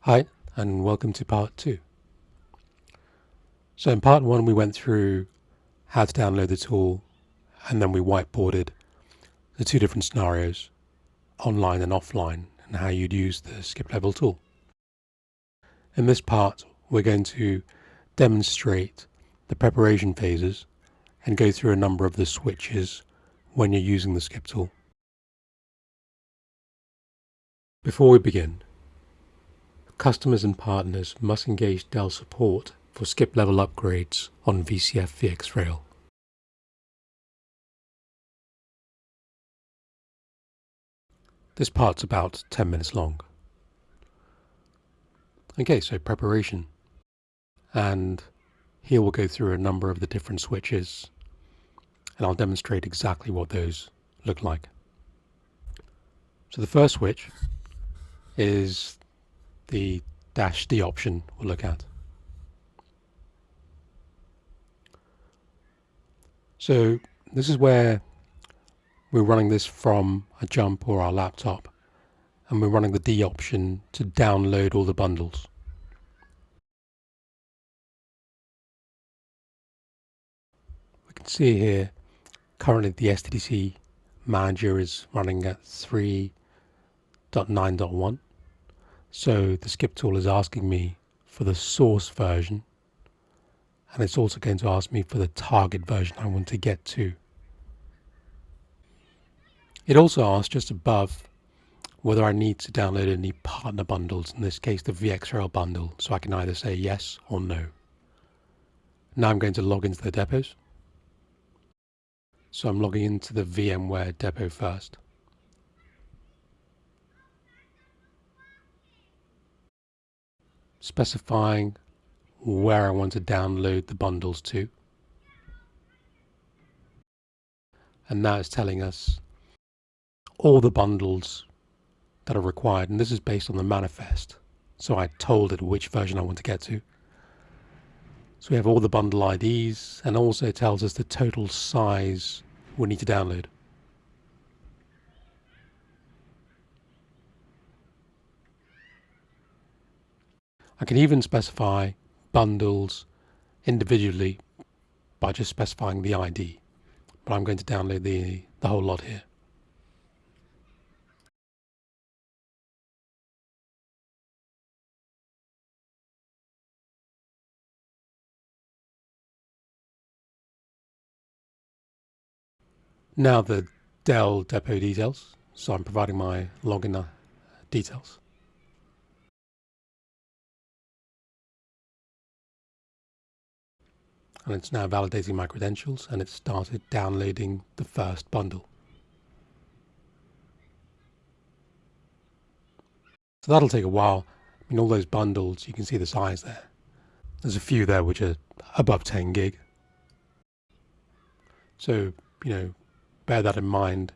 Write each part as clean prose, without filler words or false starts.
Hi, and welcome to part 2. So in part 1 we went through how to download the tool, and then we whiteboarded the two different scenarios, online and offline, and how you'd use the Skip Level tool. In this part we're going to demonstrate the preparation phases and go through a number of the switches when you're using the Skip tool. Before we begin, customers and partners must engage Dell support for skip level upgrades on VCF VxRail. This part's about 10 minutes long. Okay, so preparation. And here we'll go through a number of the different switches, and I'll demonstrate exactly what those look like. So the first switch is the -D option we'll look at. So this is where we're running this from a jump or our laptop, and we're running the D option to download all the bundles. We can see here currently the SDDC manager is running at 3.9.1. So the skip tool is asking me for the source version, and it's also going to ask me for the target version I want to get to. It also asks just above whether I need to download any partner bundles, in this case the VxRail bundle, so I can either say yes or no. Now I'm going to log into the depots. So I'm logging into the VMware depot first. Specifying where I want to download the bundles to. And now it's telling us all the bundles that are required, and this is based on the manifest. So I told it which version I want to get to. So we have all the bundle IDs, and also it tells us the total size we need to download. I can even specify bundles individually by just specifying the ID, but I'm going to download the whole lot here. Now the Dell depot details, so I'm providing my login details. And it's now validating my credentials, and it started downloading the first bundle. So that'll take a while. I mean, all those bundles, you can see the size there. There's a few there which are above 10 gig. So, bear that in mind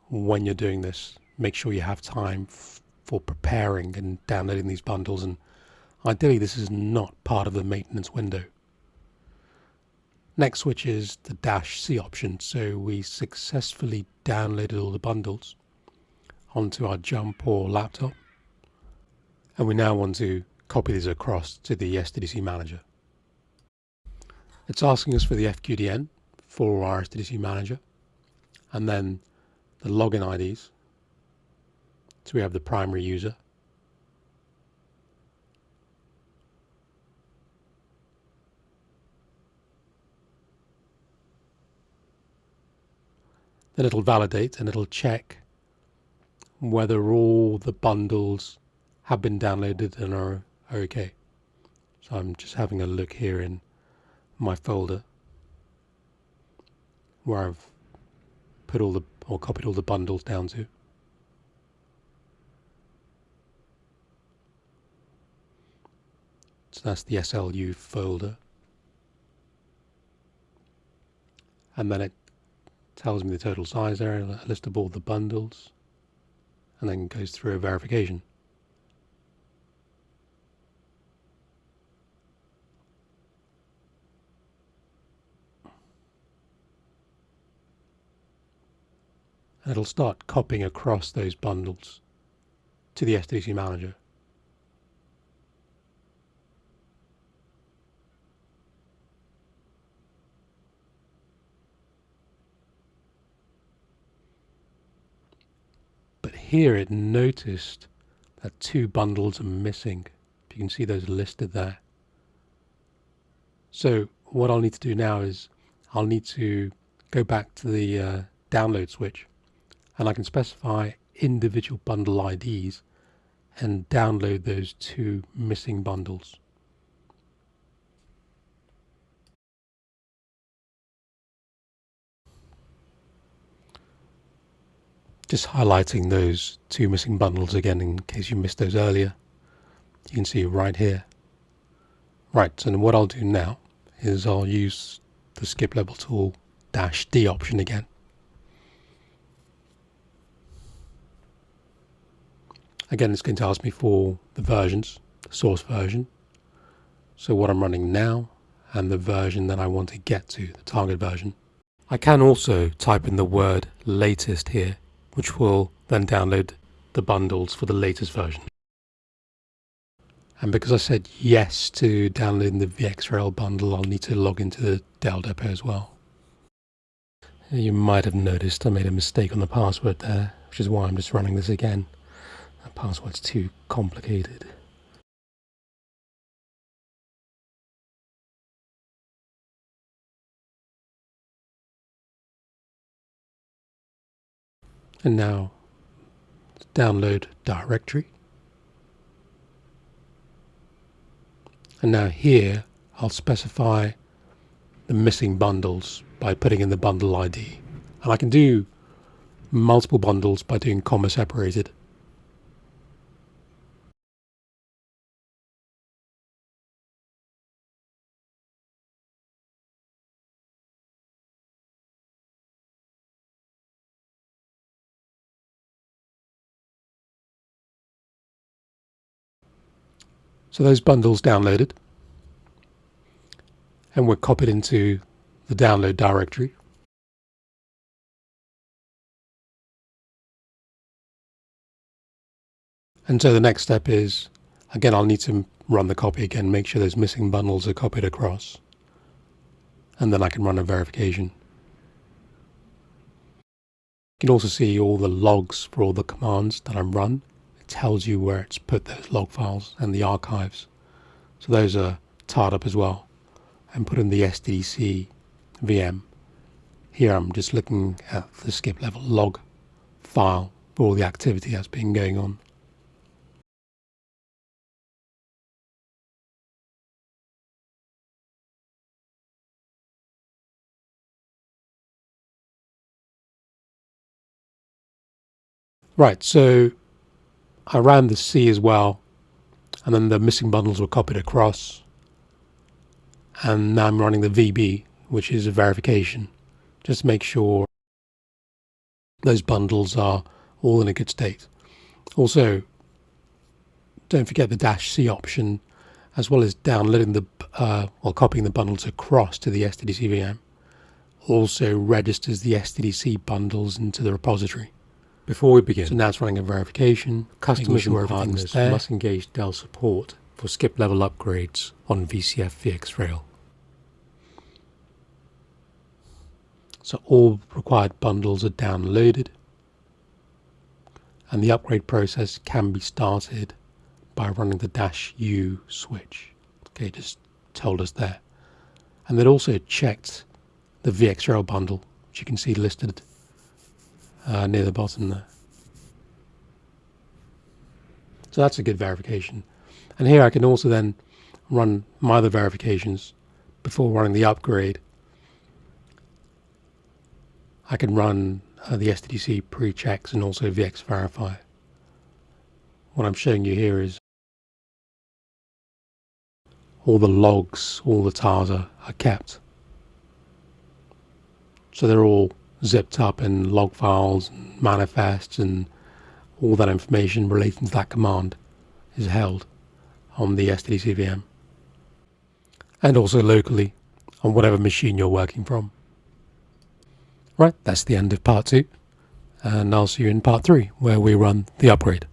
when you're doing this. Make sure you have time for preparing and downloading these bundles, and ideally this is not part of the maintenance window. Next switch is the -C option. So we successfully downloaded all the bundles onto our jump or laptop, and we now want to copy these across to the SDDC manager. It's asking us for the FQDN for our SDDC manager, and then the login IDs. So we have the primary user, then it'll validate and it'll check whether all the bundles have been downloaded and are okay. So I'm just having a look here in my folder where I've put copied all the bundles down to. So that's the SLU folder. And then it tells me the total size there, a list of all the bundles, and then goes through a verification. And it'll start copying across those bundles to the SDDC manager. here it noticed that 2 bundles are missing. You can see those listed there. So what I'll need to do now is I'll need to go back to the download switch, and I can specify individual bundle IDs and download those 2 missing bundles. Just highlighting those 2 missing bundles again in case you missed those earlier. You can see right here. Right, and what I'll do now is I'll use the Skip Level Tool -D option again. Again, it's going to ask me for the versions, the source version. So what I'm running now and the version that I want to get to, the target version. I can also type in the word latest here, which will then download the bundles for the latest version. And because I said yes to downloading the VxRail bundle, I'll need to log into the Dell depot as well. You might have noticed I made a mistake on the password there, which is why I'm just running this again. The password's too complicated. And now, download directory. And now here, I'll specify the missing bundles by putting in the bundle ID. And I can do multiple bundles by doing comma separated. So those bundles downloaded, and were copied into the download directory. And so the next step is, again, I'll need to run the copy again, make sure those missing bundles are copied across, and then I can run a verification. You can also see all the logs for all the commands that I'm run. It tells you where it's put those log files and the archives. So those are tarred up as well and put in the SDDC VM. Here I'm just looking at the skip level log file for all the activity that's been going on. Right, so I ran the C as well, and then the missing bundles were copied across. And now I'm running the VB, which is a verification, just to make sure those bundles are all in a good state. Also, don't forget the -C option, as well as downloading the, copying the bundles across to the SDDC VM. Also registers the SDDC bundles into the repository. Before we begin, so now it's running a verification. Customers and partners must engage Dell support for skip level upgrades on VCF VxRail. So all required bundles are downloaded, and the upgrade process can be started by running the -U switch. Okay, just told us there. And it also checked the VxRail bundle, which you can see listed near the bottom there. So that's a good verification. And here I can also then run my other verifications before running the upgrade. I can run the SDDC pre-checks and also VxVerify. What I'm showing you here is all the logs, all the tars are kept. So they're all zipped up in log files and manifests, and all that information relating to that command is held on the SDDC VM. And also locally on whatever machine you're working from. Right, that's the end of part 2. And I'll see you in part 3, where we run the upgrade.